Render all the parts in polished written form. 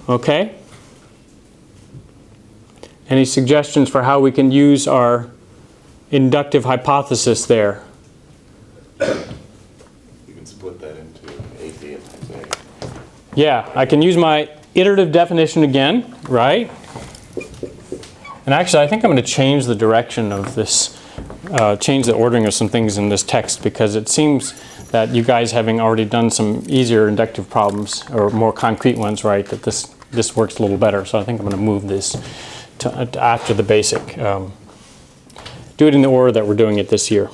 okay? Any suggestions for how we can use our inductive hypothesis there? You can split that into AD and times A. Yeah, I can use my iterative definition again, right? And actually, I think I'm going to change the direction of this, change the ordering of some things in this text, because it seems that you guys, having already done some easier inductive problems, or more concrete ones, right, that this works a little better. So I think I'm going to move this to after the basic. Do it in the order that we're doing it this year.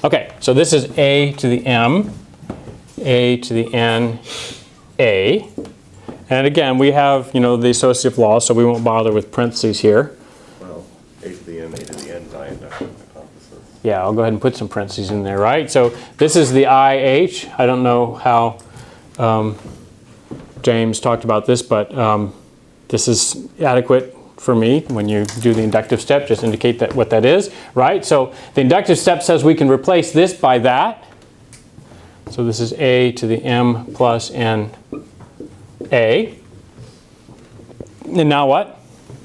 Okay, so this is a to the m, a to the n, a. And again, we have, the associative law, so we won't bother with parentheses here. Well, a to the n, is my inductive hypothesis. Yeah, I'll go ahead and put some parentheses in there, right? So this is the IH. I don't know how James talked about this, but this is adequate for me. When you do the inductive step, just indicate that what that is, right? So the inductive step says we can replace this by that. So this is a to the m plus n a. And now what?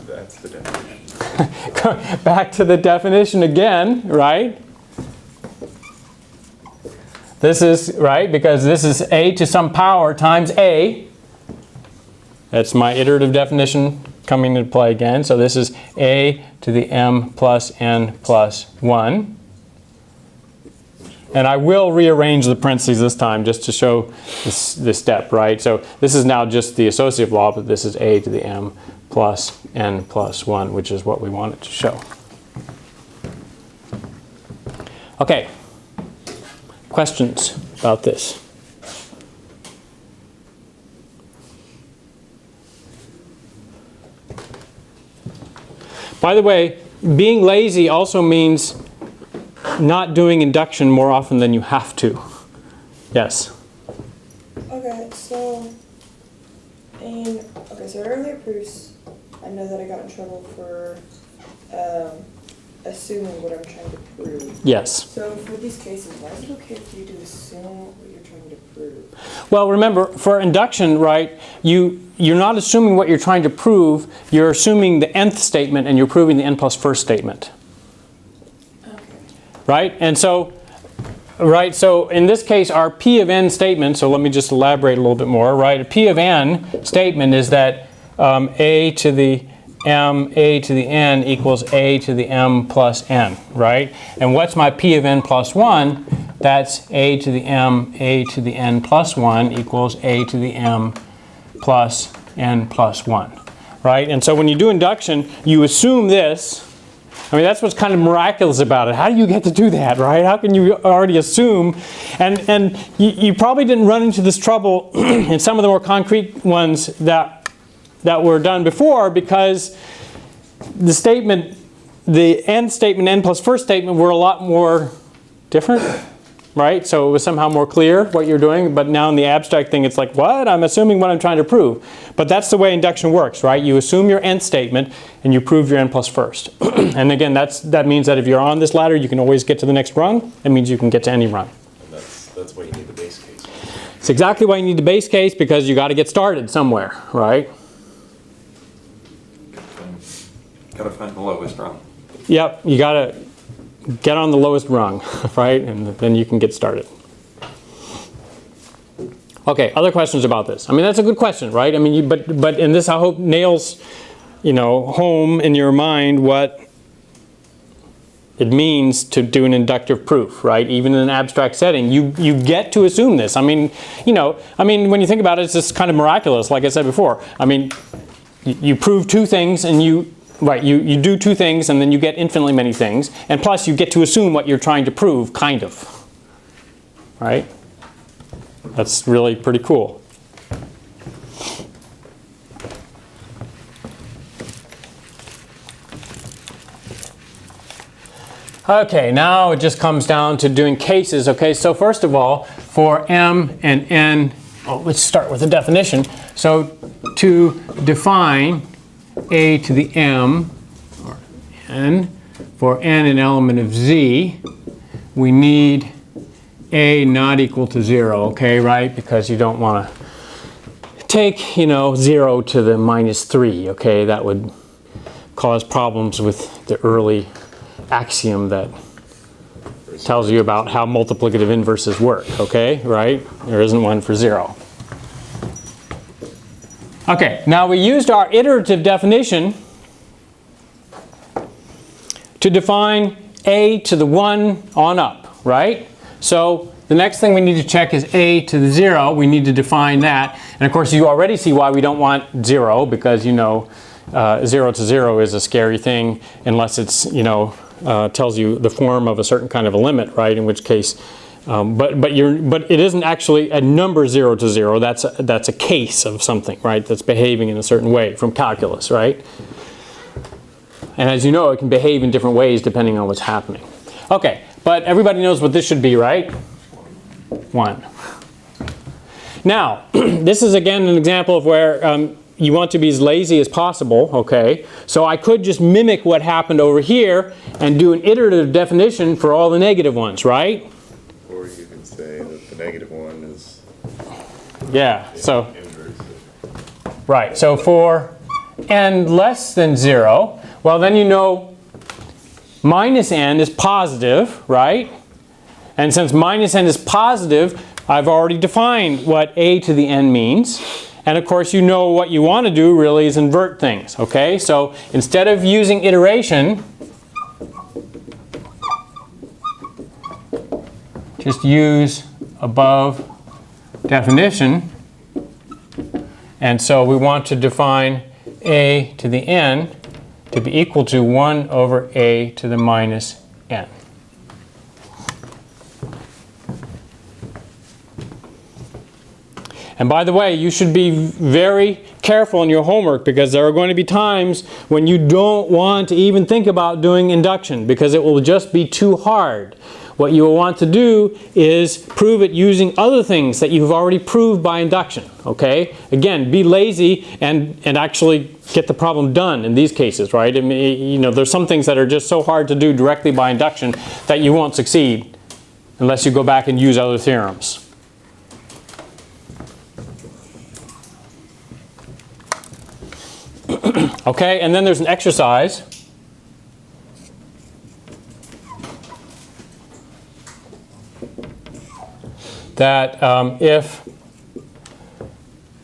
That's the definition. Back to the definition again, right? This is, right, because this is a to some power times a. That's my iterative definition coming into play again. So this is a to the m plus n plus 1. And I will rearrange the parentheses this time just to show this step, right? So this is now just the associative law, but this is a to the m plus n plus 1, which is what we wanted to show. Okay. Questions about this? By the way, being lazy also means not doing induction more often than you have to. Yes? Okay, so so earlier proofs, I know that I got in trouble for assuming what I'm trying to prove. Yes. So for these cases, why is it okay for you to assume what you're trying to prove? Well, remember, for induction, right, you're not assuming what you're trying to prove. You're assuming the nth statement, and you're proving the n plus first statement. Okay. Right? And so, right, so in this case, our P of n statement, so let me just elaborate a little bit more, right? A P of n statement is that a to the m, a to the n equals a to the m plus n, right? And what's my P of n plus 1? That's a to the m, a to the n plus 1 equals a to the m plus n plus 1, right? And so when you do induction, you assume this. I mean, that's what's kind of miraculous about it. How do you get to do that, right? How can you already assume? And you probably didn't run into this trouble in some of the more concrete ones that were done before, because the statement, the n statement, n plus first statement, were a lot more different, right? So it was somehow more clear what you're doing, but now in the abstract thing, it's like, what? I'm assuming what I'm trying to prove. But that's the way induction works, right? You assume your nth statement, and you prove your n plus first. And again, that means that if you're on this ladder, you can always get to the next rung. It means you can get to any rung. And that's why you need the base case. It's exactly why you need the base case, because you got to get started somewhere, right? Got to find the lowest rung. Yep, you got to get on the lowest rung, right? And then you can get started. Okay, other questions about this? I mean, that's a good question, right? I mean, but in this, I hope nails, home in your mind what it means to do an inductive proof, right? Even in an abstract setting, you get to assume this. I mean, when you think about it, it's just kind of miraculous, like I said before. I mean, you prove two things, and you do two things, and then you get infinitely many things, and plus you get to assume what you're trying to prove, kind of, right? That's really pretty cool. Okay, now it just comes down to doing cases. Okay, so first of all, for m and n, let's start with the definition. So to define a to the m, or n, for n an element of z, we need a not equal to 0, okay, right? Because you don't want to take, 0 to the minus 3, okay? That would cause problems with the early axiom that tells you about how multiplicative inverses work, okay? Right? There isn't one for 0. Okay, now we used our iterative definition to define a to the 1 on up, right? So the next thing we need to check is a to the 0. We need to define that. And of course, you already see why we don't want 0, because 0 to 0 is a scary thing unless it's, tells you the form of a certain kind of a limit, right? In which case, but it isn't actually a number 0 to 0. That's a case of something, right? That's behaving in a certain way from calculus, right? And as you know, it can behave in different ways depending on what's happening. Okay, but everybody knows what this should be, right? 1. Now, this is again an example of where you want to be as lazy as possible, okay? So I could just mimic what happened over here and do an iterative definition for all the negative ones, right? Or you can say that the negative one is Yeah, so, inverse. right, so for n less than 0, well then minus n is positive, right? And since minus n is positive, I've already defined what a to the n means. And of course, what you want to do really is invert things, okay? So instead of using iteration, just use above definition. And so we want to define a to the n to be equal to 1 over a to the minus n. And by the way, you should be very careful in your homework, because there are going to be times when you don't want to even think about doing induction because it will just be too hard. What you will want to do is prove it using other things that you've already proved by induction, okay? Again, be lazy and actually get the problem done in these cases, right? I mean, there's some things that are just so hard to do directly by induction that you won't succeed unless you go back and use other theorems. Okay, and then there's an exercise. That if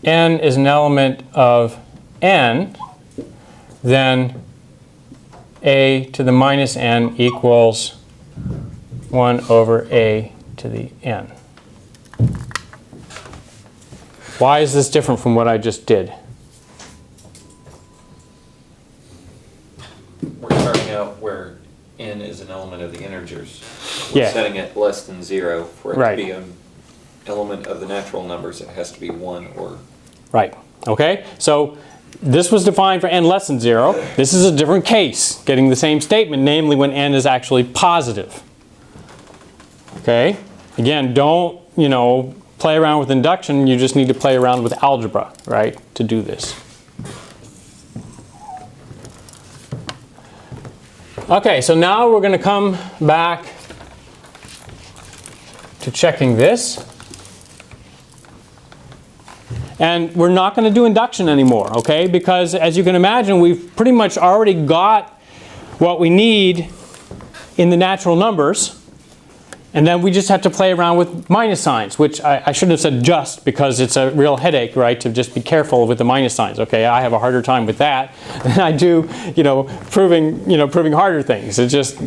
n is an element of n, then a to the minus n equals 1 over a to the n. Why is this different from what I just did? We're starting out where n is an element of the integers. We're Yeah. setting it less than 0 for it Right. to be an element of the natural numbers. It has to be 1 or... Right, okay? So this was defined for n less than 0. This is a different case, getting the same statement, namely when n is actually positive. Okay? Again, don't, play around with induction. You just need to play around with algebra, right, to do this. Okay, so now we're going to come back to checking this. And we're not going to do induction anymore, okay? Because as you can imagine, we've pretty much already got what we need in the natural numbers. And then we just have to play around with minus signs, which I shouldn't have said just, because it's a real headache, right, to just be careful with the minus signs, okay? I have a harder time with that than I do, proving harder things. It's just,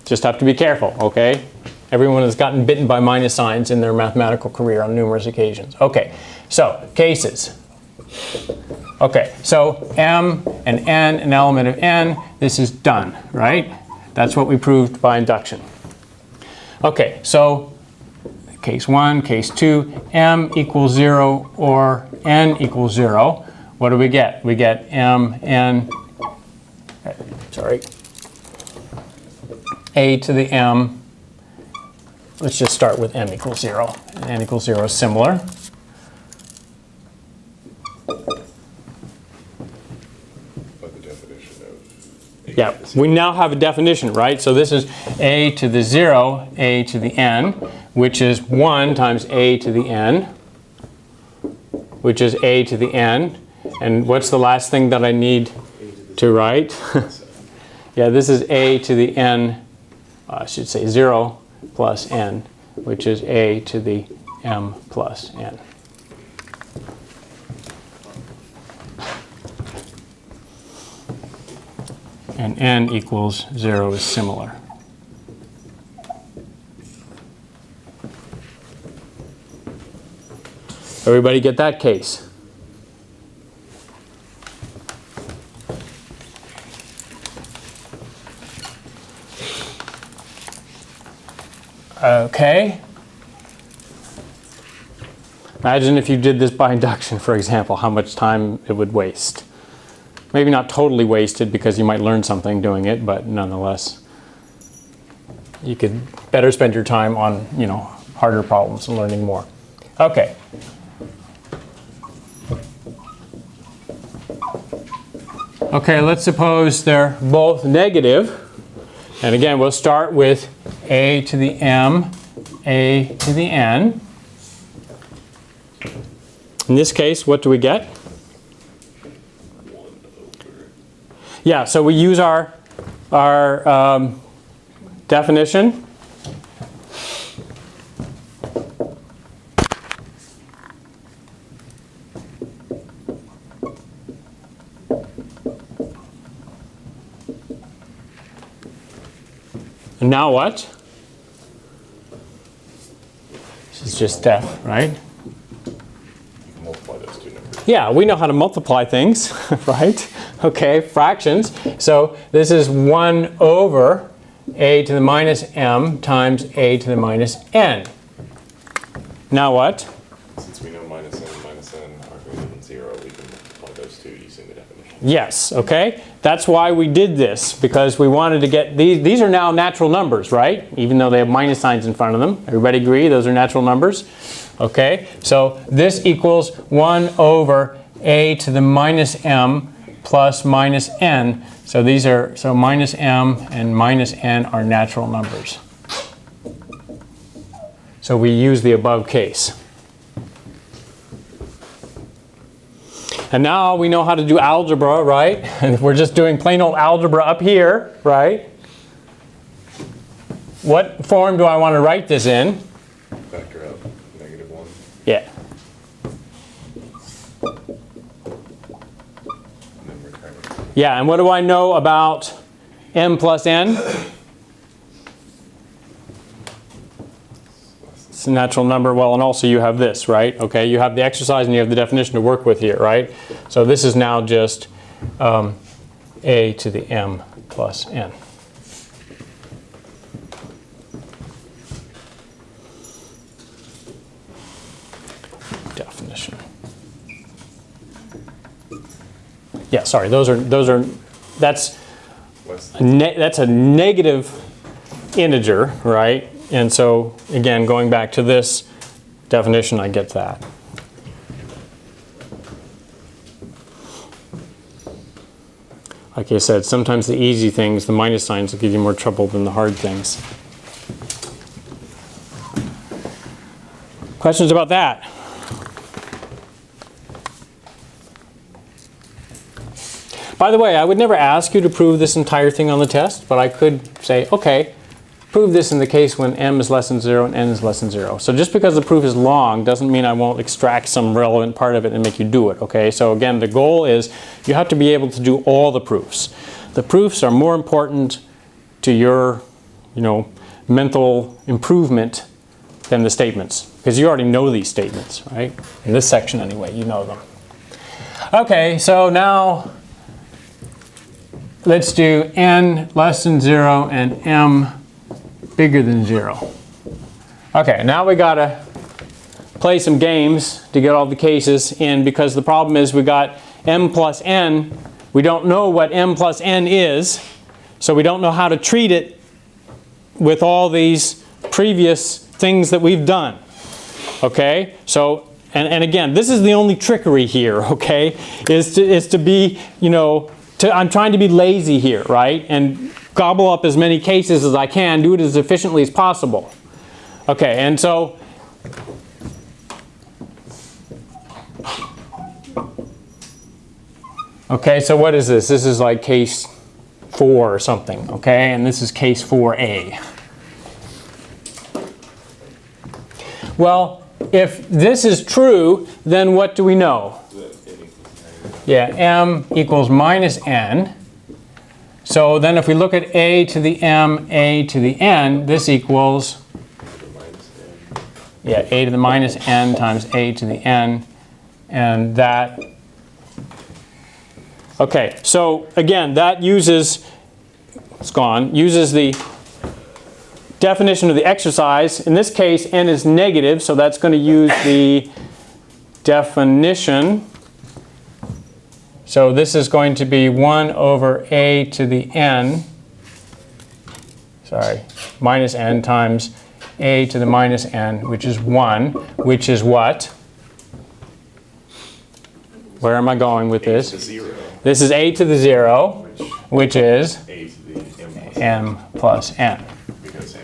just have to be careful, okay? Everyone has gotten bitten by minus signs in their mathematical career on numerous occasions. Okay, so cases. Okay, so m and n, an element of n, this is done, right? That's what we proved by induction. Okay, so case 1, case 2, m equals 0 or n equals 0. What do we get? We get m n, a to the m. Let's just start with m equals 0. And n equals 0 is similar. By the definition of Yeah, we now have a definition, right? So this is a to the 0, a to the n, which is 1 times a to the n. which is a to the n. And what's the last thing that I need to write? Yeah, this is a to the n, I should say 0 plus n, which is a to the m plus n. And n equals 0 is similar. Everybody get that case? Okay. Imagine if you did this by induction, for example, how much time it would waste. Maybe not totally wasted because you might learn something doing it, but nonetheless, you could better spend your time on, harder problems and learning more. Okay. Okay, let's suppose they're both negative. And again, we'll start with a to the m, a to the n. In this case, what do we get? Yeah, so we use our definition. And now what? This is just def, right? Multiply those two numbers. Yeah, we know how to multiply things, right? Okay, fractions. So this is 1 over a to the minus m times a to the minus n. Now what? Since we know minus n are greater than 0, we can multiply those two using the definition. Yes, okay? That's why we did this, because we wanted to get these are now natural numbers, right? Even though they have minus signs in front of them. Everybody agree those are natural numbers? Okay, so this equals 1 over a to the minus m plus minus n. So so minus m and minus n are natural numbers. So we use the above case. And now we know how to do algebra, right? And we're just doing plain old algebra up here, right? What form do I want to write this in? Factor out -1. Yeah. And then return it. Yeah, and what do I know about m plus n? It's a natural number. Well, and also you have this, right? Okay, you have the exercise and you have the definition to work with here, right? So this is now just a to the m plus n. Definition. Yeah, sorry. That's a negative integer, right? And so again, going back to this definition, I get that. Like I said, sometimes the easy things, the minus signs, will give you more trouble than the hard things. Questions about that? By the way, I would never ask you to prove this entire thing on the test, but I could say, okay, prove this in the case when m is less than 0 and n is less than 0. So just because the proof is long doesn't mean I won't extract some relevant part of it and make you do it, okay? So again, the goal is you have to be able to do all the proofs. The proofs are more important to your, mental improvement than the statements, because you already know these statements, right? In this section anyway, you know them. Okay, so now let's do n less than 0 and m bigger than 0. Okay, now we gotta play some games to get all the cases in, because the problem is we got m plus n. We don't know what m plus n is, so we don't know how to treat it with all these previous things that we've done. Okay, so and again, this is the only trickery here. Okay, is to be I'm trying to be lazy here, right? And gobble up as many cases as I can, do it as efficiently as possible. Okay, and so Okay, so what is this? This is like case 4 or something, okay? And this is case 4a. Well, if this is true, then what do we know? Yeah, m equals minus n. So then if we look at a to the m, a to the n, this equals, yeah, a to the minus n times a to the n. And that, okay, so again, that uses, it's gone, uses the definition of the exercise. In this case, n is negative, so that's going to use the definition. So this is going to be 1 over a to the n, sorry, minus n times a to the minus n, which is 1, which is what? Where am I going with A this? to 0. This is a to the 0, which is A to the m plus m plus n. because m